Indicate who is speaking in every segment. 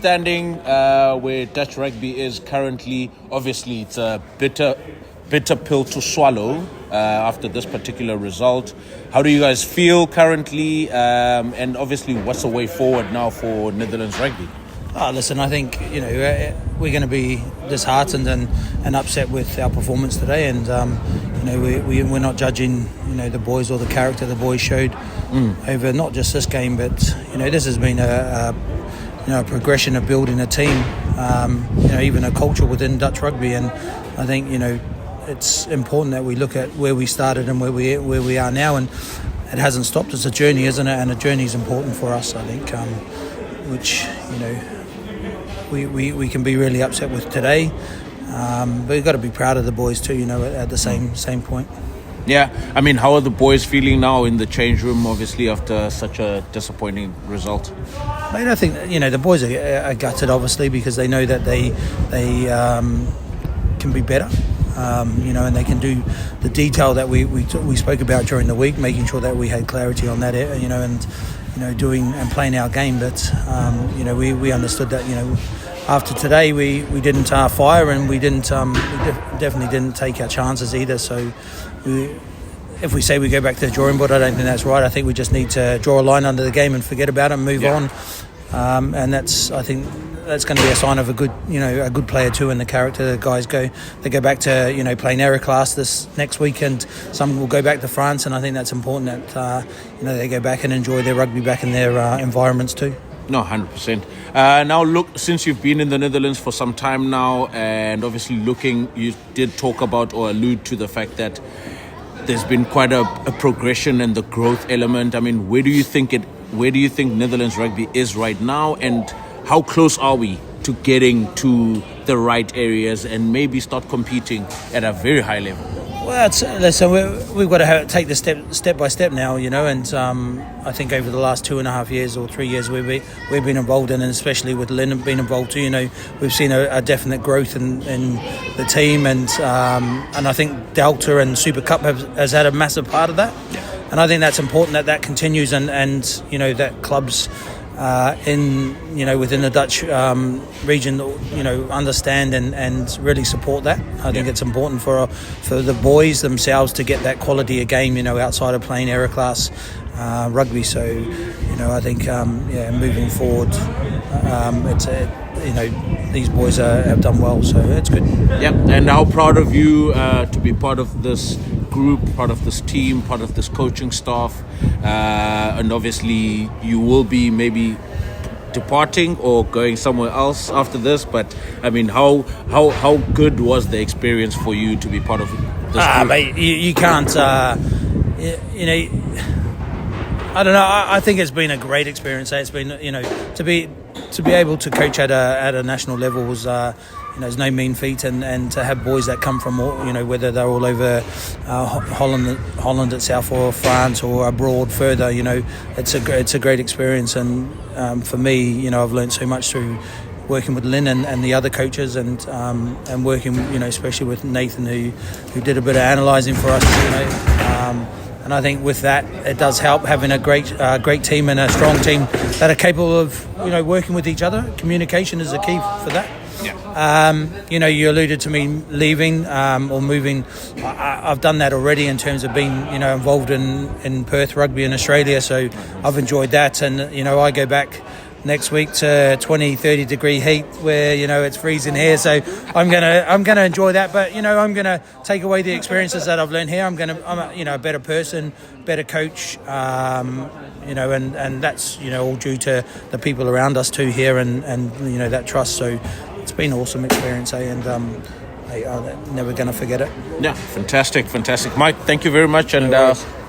Speaker 1: Standing where Dutch Rugby is currently, obviously it's a bitter pill to swallow after this particular result. How do you guys feel currently? And obviously, what's the way forward now for Netherlands Rugby?
Speaker 2: Listen, I think we're going to be disheartened and upset with our performance today, and we're not judging the boys or the character the boys showed over not just this game, but this has been a progression of building a team, even a culture within Dutch rugby, and I think it's important that we look at where we started and where we are now, and it hasn't stopped. It's a journey, isn't it? And a journey is important for us, I think, which we can be really upset with today, but we've got to be proud of the boys too. At the same point.
Speaker 1: Yeah, I mean, how are the boys feeling now in the change room? Obviously, after such a disappointing result.
Speaker 2: I think the boys are gutted, obviously, because they know that they can be better. And they can do the detail that we spoke about during the week, making sure that we had clarity on that, and doing and playing our game. But we understood that after today we didn't fire, and we definitely didn't take our chances either. So if we say we go back to the drawing board, I don't think that's right. I think we just need to draw a line under the game and forget about it and move on. And I think that's going to be a sign of a good player too, and the character. The guys go back to playing Aero class this next week, and some will go back to France, and I think that's important that they go back and enjoy their rugby back in their environments too.
Speaker 1: No, 100%. Now, look, since you've been in the Netherlands for some time now, and obviously you did talk about or allude to the fact that there's been quite a progression and the growth element. I mean, where do you think Netherlands Rugby is right now, and how close are we to getting to the right areas and maybe start competing at a very high level?
Speaker 2: Well, listen, we've got to take this step by step now, and I think over the last 2.5 years or 3 years we've been involved in, and especially with Lynn being involved too, we've seen a definite growth in the team, and I think Delta and Super Cup has had a massive part of that.
Speaker 1: Yeah.
Speaker 2: And I think that's important that continues, and that clubs within the Dutch region understand and really support that. I think it's important for the boys themselves to get that quality of game outside of playing Aero class rugby. So I think moving forward, these boys have done well, so it's good.
Speaker 1: Yeah, and how proud of you to be part of this group, part of this team, part of this coaching staff, and obviously you will be maybe departing or going somewhere else after this, but I mean, how good was the experience for you to be part of this group?
Speaker 2: Mate, you can't I don't know. I think it's been a great experience. It's been to be able to coach at a national level was it's no mean feat, and to have boys that come from whether they're all over Holland itself or France or abroad further, it's a great experience, and for me, I've learned so much through working with Lynn and the other coaches, and working especially with Nathan who did a bit of analysing for us, and I think with that it does help having a great team and a strong team that are capable of working with each other. Communication is the key for that.
Speaker 1: Yeah.
Speaker 2: You alluded to me leaving or moving. I've done that already in terms of being involved in Perth rugby in Australia, so I've enjoyed that, and I go back next week to 20-30 degree heat where it's freezing here, so I'm gonna enjoy that, but I'm gonna take away the experiences that I've learned here. I'm a better person, better coach, and that's all due to the people around us too here, and that trust. So it's been an awesome experience, and I'm never gonna forget it.
Speaker 1: Yeah, fantastic, Mike. Thank you very much, and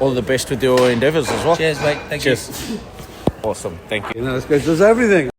Speaker 1: all the best with your endeavours as well.
Speaker 2: Cheers, mate. Thank you.
Speaker 1: Awesome, thank you.
Speaker 3: This guy does everything.